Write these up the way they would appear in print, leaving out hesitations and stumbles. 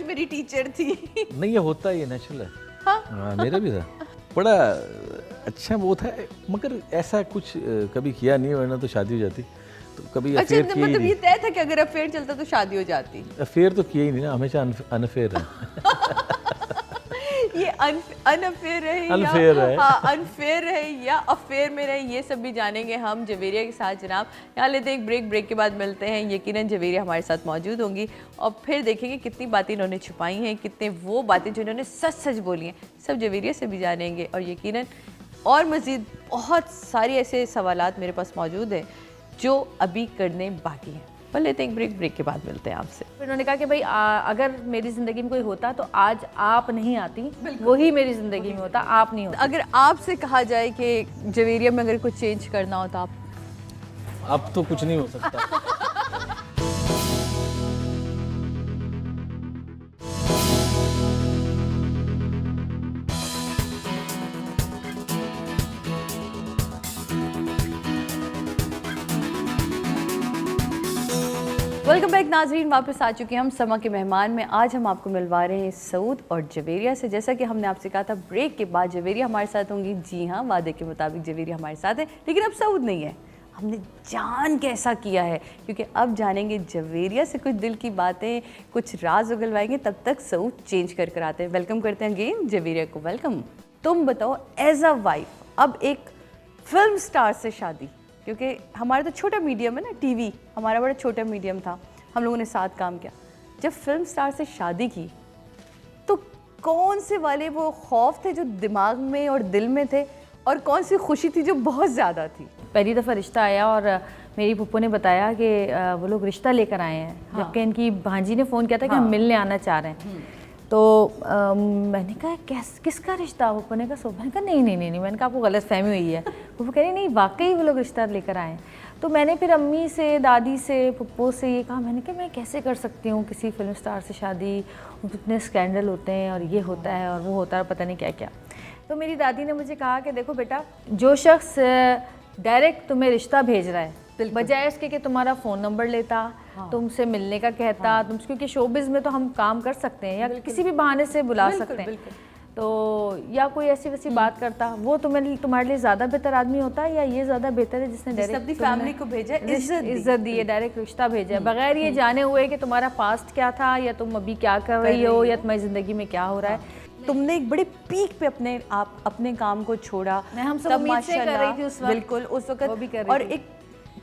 मेरी टीचर थी। नहीं ये होता है, ये नेचुरल है। हाँ? मेरा भी था, बड़ा अच्छा वो था, मगर ऐसा कुछ कभी किया नहीं, वरना तो शादी हो जाती। तो कभी अच्छा अफेयर किया ही मतलब नहीं। ये तय था कि अगर अफेयर चलता तो शादी हो जाती। अफेयर तो किया ही नहीं ना, हमेशा अनफेयर है। ये अनफेयर रहे Unfair या है। हाँ अनफेयर रहे या अफेयर में रहे, ये सब भी जानेंगे हम जवेरिया के साथ जनाब। यहाँ लेते हैं एक ब्रेक के बाद मिलते हैं। यकीनन जवेरिया हमारे साथ मौजूद होंगी और फिर देखेंगे कितनी बातें इन्होंने छुपाई हैं, कितने वो बातें जो इन्होंने सच सच बोली हैं, सब जवेरिया से भी जानेंगे। और यकीनन और मज़ीद बहुत सारी ऐसे सवालात मेरे पास मौजूद हैं जो अभी करने बाकी हैं। पर लेते हैं एक ब्रेक के बाद मिलते हैं आपसे। उन्होंने कहा कि भाई अगर मेरी ज़िंदगी में कोई होता तो आज आप नहीं आती, वही मेरी ज़िंदगी में होता, आप नहीं होता। अगर आपसे कहा जाए कि जवेरिया में अगर कुछ चेंज करना हो तो आप? अब तो कुछ नहीं हो सकता। वेलकम बैक नाजरीन, वापस आ चुके हैं हम समा के मेहमान में। आज हम आपको मिलवा रहे हैं सऊद और जवेरिया से। जैसा कि हमने आपसे कहा था ब्रेक के बाद जवेरिया हमारे साथ होंगी। जी हाँ, वादे के मुताबिक जवेरिया हमारे साथ है, लेकिन अब सऊद नहीं है। हमने जान के ऐसा किया है क्योंकि अब जानेंगे जवेरिया से कुछ दिल की बातें, कुछ राज उगलवाएंगे। तब तक सऊद चेंज कर कर आते हैं। वेलकम करते हैं अगेन जवेरिया को। वेलकम। तुम बताओ एज अ वाइफ, अब एक फिल्म स्टार से शादी, क्योंकि हमारा तो छोटा मीडियम है ना, टीवी हमारा बड़ा छोटा मीडियम था, हम लोगों ने साथ काम किया। जब फिल्म स्टार से शादी की तो कौन से वाले वो खौफ थे जो दिमाग में और दिल में थे, और कौन सी खुशी थी जो बहुत ज़्यादा थी? पहली दफ़ा रिश्ता आया और मेरी पप्पू ने बताया कि वो लोग रिश्ता लेकर आए हैं। हाँ। जबकि इनकी भांजी ने फ़ोन किया था कि हम मिलने आना चाह रहे हैं। तो मैंने कहा किसका रिश्ता? पप्पू ने कहा मैंने कहा नहीं, मैंने कहा आपको गलत फहमी हुई है। पप्पू कह रही नहीं, वाकई वो लोग रिश्ता लेकर आए हैं। तो मैंने फिर अम्मी से, दादी से, पप्पू से ये कहा, मैंने कहा मैं कैसे कर सकती हूँ किसी फिल्म स्टार से शादी, कितने स्कैंडल होते हैं और ये होता है और वो होता है, पता नहीं क्या क्या। तो मेरी दादी ने मुझे कहा कि देखो बेटा, जो शख्स डायरेक्ट तुम्हें रिश्ता भेज रहा है, बजाय इसके कि तुम्हारा फ़ोन नंबर लेता, तुमसे मिलने का कहता, तुम, क्योंकि शोबिज़ में तो हम काम कर सकते हैं या किसी भी बहाने से बुला सकते हैं, तो या कोई ऐसी वैसी बात करता, वो तुम्हारे लिए ज़्यादा बेहतर आदमी होता है या ये ज़्यादा बेहतर है जिसने डायरेक्ट अपनी फैमिली को भेजा, इज्जत दी है, डायरेक्ट रिश्ता भेजा है, बगैर ये जाने हुए कि तुम्हारा पास्ट क्या था या तुम अभी क्या कर रही हो या तुम्हारी ज़िंदगी में क्या हो रहा है। तुमने एक बड़े पीक पे अपने काम को छोड़ा। मैं हम सब उम्मीद से कर रही थी उस वक्त, बिल्कुल उस वक्त, वो भी कर रही और थी। एक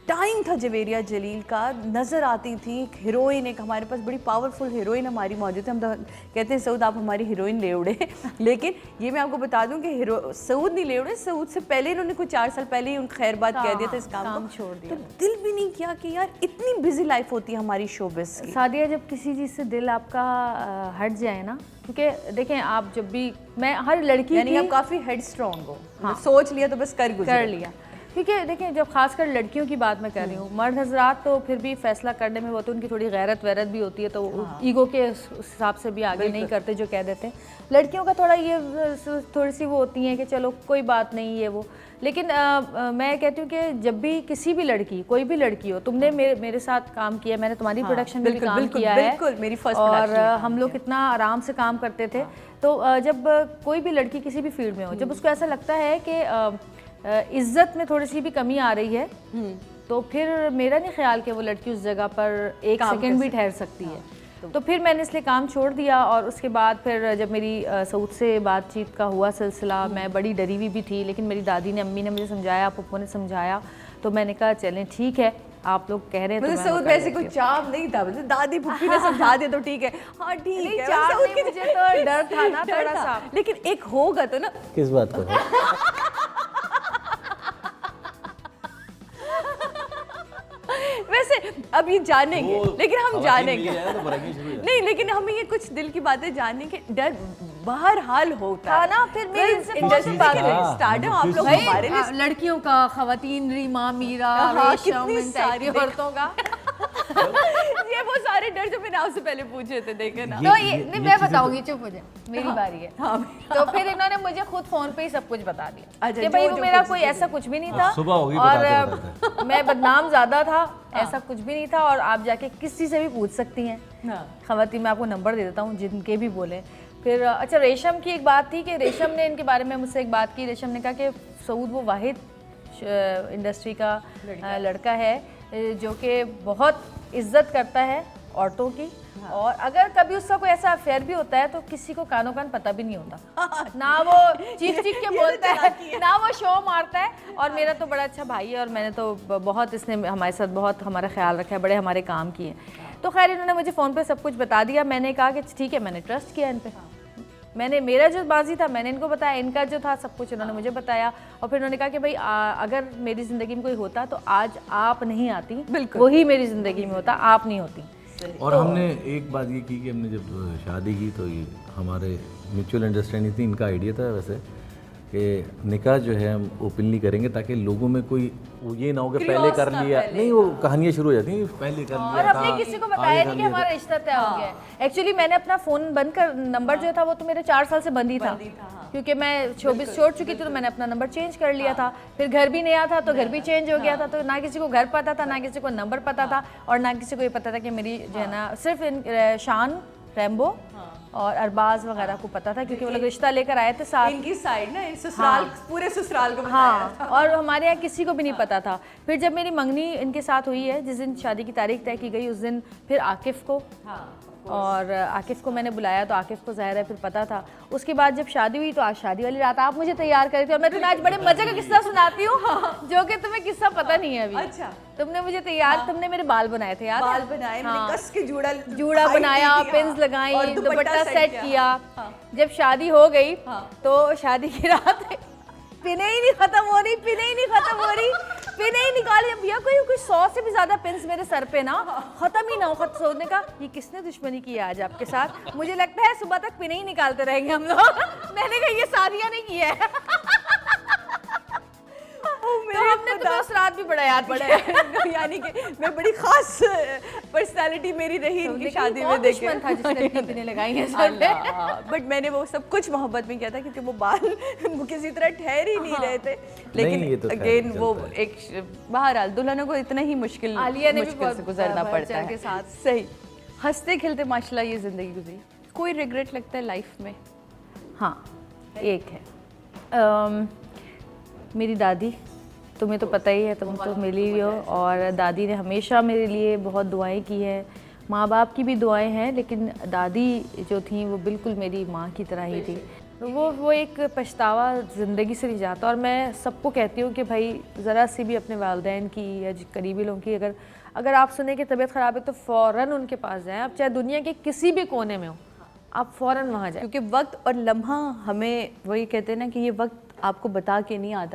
टाइम था जवेरिया जलील का, नज़र आती थी एक हीरोइन, एक हमारे पास बड़ी पावरफुल हीरोइन हमारी मौजूद है। हम तो कहते हैं सऊद आप हमारी हीरोइन ले उड़े, लेकिन ये मैं आपको बता दूं कि सऊद नहीं ले उड़े, सऊद से पहले इन्होंने कुछ 4 साल पहले ही उन खैर बात कह दिया था, इस काम को छोड़ दिया। तो दिल भी नहीं किया कि यार इतनी बिजी लाइफ होती है हमारी शोबिज़ की। सादिया, जब किसी चीज़ से दिल आपका हट जाए ना, क्योंकि देखें आप जब भी, मैं हर लड़की यानी की, आप काफ़ी हेड स्ट्रॉन्ग हो। हाँ। सोच लिया तो बस कर लिया, क्योंकि देखें जब खासकर लड़कियों की बात मैं कर रही हूँ, मर्द हजरात तो फिर भी फैसला करने में वो तो उनकी थोड़ी गैरत वैरत भी होती है, तो ईगो के हिसाब से भी आगे नहीं करते जो कह देते हैं। लड़कियों का थोड़ा ये थोड़ी सी वो होती है कि चलो कोई बात नहीं ये वो, लेकिन मैं कहती हूँ कि जब भी किसी भी लड़की, कोई भी लड़की हो, तुमने मेरे साथ काम किया, मैंने तुम्हारी प्रोडक्शन में भी काम किया है, मेरी फर्स्ट और हम लोग कितना आराम से काम करते थे। तो जब कोई भी लड़की किसी भी फील्ड में हो, जब उसको ऐसा लगता है कि इज्जत में थोड़ी सी भी कमी आ रही है, तो फिर मेरा नहीं ख्याल कि वो लड़की उस जगह पर एक सेकंड भी ठहर सकती है। तो फिर मैंने इसलिए काम छोड़ दिया, और उसके बाद फिर जब मेरी सऊद से बातचीत का हुआ सिलसिला, मैं बड़ी डरी हुई भी थी, लेकिन मेरी दादी ने, अम्मी ने मुझे समझाया, पप्पू ने समझाया, तो मैंने कहा चलें ठीक है, आप लोग कह रहे हैं। तो सऊद वैसे कोई चाव नहीं था, मतलब दादी पुप्पी ने समझा दिया तो ठीक है, हाँ ठीक है। चाव नहीं, मुझे तो डर था ना थोड़ा सा, लेकिन एक होगा तो ना। किस बात को? वैसे अब ये जानेंगे, लेकिन हम जानेंगे नहीं, लेकिन हमें ये कुछ दिल की बातें जानने के डर बहरहाल होता है ना। फिर मेरी स्टार्ट आप लोग हमारे लिए लड़कियों का, खवातीन, रीमा, मीरा, कितनी सारी औरतों का ये वो सारे डर जो मैंने आपसे पहले पूछे थे, देखे ना। तो ये नहीं, मैं बताऊंगी, चुप हो जाए, मेरी बारी है। तो फिर इन्होंने मुझे खुद फोन पे ही सब कुछ बता दिया अच्छा, कि भाई जो वो मेरा कुछ कोई ऐसा कुछ भी नहीं था, सुबह होगी और मैं बदनाम ज्यादा था, ऐसा कुछ भी नहीं था, और आप जाके किसी से भी पूछ सकती हैं। खवातीन, मैं आपको नंबर दे देता हूँ जिनके भी बोले। फिर अच्छा, रेशम की एक बात थी कि रेशम ने इनके बारे में मुझसे एक बात की। रेशम ने कहा कि सऊद वो वाहिद इंडस्ट्री का लड़का है जो कि बहुत इज्जत करता है औरतों की, और अगर कभी उसका कोई ऐसा अफेयर भी होता है तो किसी को कानों कान पता भी नहीं होता, ना वो चीख चीख के बोलता है, ना वो शो मारता है। और मेरा तो बड़ा अच्छा भाई है, और मैंने तो बहुत, इसने हमारे साथ बहुत हमारा ख्याल रखा है, बड़े हमारे काम किए। तो खैर इन्होंने मुझे फ़ोन पे सब कुछ बता दिया। मैंने कहा कि ठीक है, मैंने ट्रस्ट किया इन पे, मैंने, मेरा जो बाजी था मैंने इनको बताया, इनका जो था सब कुछ इन्होंने मुझे बताया। और फिर उन्होंने कहा कि भाई अगर मेरी ज़िंदगी में कोई होता तो आज आप नहीं आती, बिल्कुल, वही मेरी ज़िंदगी में होता, आप नहीं होती। और हमने एक बात ये की कि हमने जब शादी की तो ये हमारे म्यूचुअल अंडरस्टैंडिंग थी, इनका आइडिया था वैसे कि निकाह जो है हम ओपनली करेंगे ताकि लोगों में कोई वो ये ना हो कि पहले कर लिया, नहीं वो कहानियाँ शुरू हो जाती हैं, पहले कर और लिया था, हमने किसी को बताया नहीं कि हमारा रिश्ता तय हो गया है। एक्चुअली मैंने अपना फ़ोन बंद कर, नंबर जो था वो तो मेरे 4 साल से बंद ही था, क्योंकि मैं शोबिस छोड़ चुकी थी, तो मैंने अपना नंबर चेंज कर लिया था। फिर घर भी नया था तो घर भी चेंज हो गया था, तो ना किसी को घर पता था, ना किसी को नंबर पता था, और ना किसी को ये पता था कि मेरी जो है ना, सिर्फ शान, रैम्बो और अरबाज वगैरह को पता था, क्योंकि वो लोग रिश्ता लेकर आए थे साथ। इनकी साइड ना ससुराल, पूरे ससुराल को बताया हाँ, और हमारे यहाँ किसी को भी नहीं पता था। फिर जब मेरी मंगनी इनके साथ हुई है, जिस दिन शादी की तारीख तय की गई, उस दिन फिर आकिफ को और आकिफ को मैंने बुलाया, तो आकिफ को ज़ाहिर है फिर पता था। उसके बाद जब शादी हुई तो आज शादी वाली रात आप मुझे तैयार कर रही थी, और मैं तुम्हें आज बड़े मजे का किस्सा सुनाती हूँ जो कि तुम्हें किस्सा पता नहीं है अभी। अच्छा, तुमने मुझे तैयार, तुमने मेरे बाल बनाए थे, याद है? बाल बनाए, मैंने कस के जूड़ा बनाया, पिन्स लगाई, दुपट्टा सेट किया। जब शादी हो गई तो शादी की रात पिने ही नहीं खत्म हो रही, पिने ही नहीं खत्म हो रही, पिने ही निकाली। भैया कोई 100 से भी ज्यादा पिन्स मेरे सर पे ना खत्म ही ना हो। सोचने का ये किसने दुश्मनी की है आज आपके साथ, मुझे लगता है सुबह तक पिने ही निकालते रहेंगे हम लोग। मैंने कहा ये सादिया ने किया है। तो हमने तो उस रात भी बड़ा याद पड़ा है। यानी कि मैं बड़ी खास पर्सनालिटी मेरी रही इनकी शादी में, देखे दुश्मन था जिसने पिने लगाई है सर पे। बट मैंने वो सब कुछ मोहब्बत में किया था, क्योंकि वो बाल किसी तरह ठहर ही नहीं रहे थे। ये लेकिन तो खैर अगेन वो चलता है। एक, बहरहाल दुल्हनों को इतना ही मुश्किल आलिया ने भी मुश्किल से बहुत गुजरना बढ़ पड़ता चढ़ है के साथ। सही, हंसते खेलते माशाल्लाह ये जिंदगी गुजरी। कोई रिग्रेट लगता है लाइफ में? हाँ, एक है। मेरी दादी, तुम्हें तो पता ही है, तुम तो मिली ही हो, और दादी ने हमेशा मेरे लिए बहुत दुआएं की हैं। माँ बाप की भी दुआएं हैं, लेकिन दादी जो थी वो बिल्कुल मेरी माँ की तरह ही थी। तो वो एक पछतावा ज़िंदगी से नहीं जाता। और मैं सबको कहती हूँ कि भाई ज़रा सी भी अपने वालिदैन की या करीबी लोगों की अगर आप सुने कि तबीयत ख़राब है तो फ़ौरन उनके पास जाएँ। आप चाहे दुनिया के किसी भी कोने में हो, आप फ़ौरन वहाँ जाएँ, क्योंकि वक्त और लम्हा हमें, वही कहते हैं ना कि ये वक्त आपको बता के नहीं आता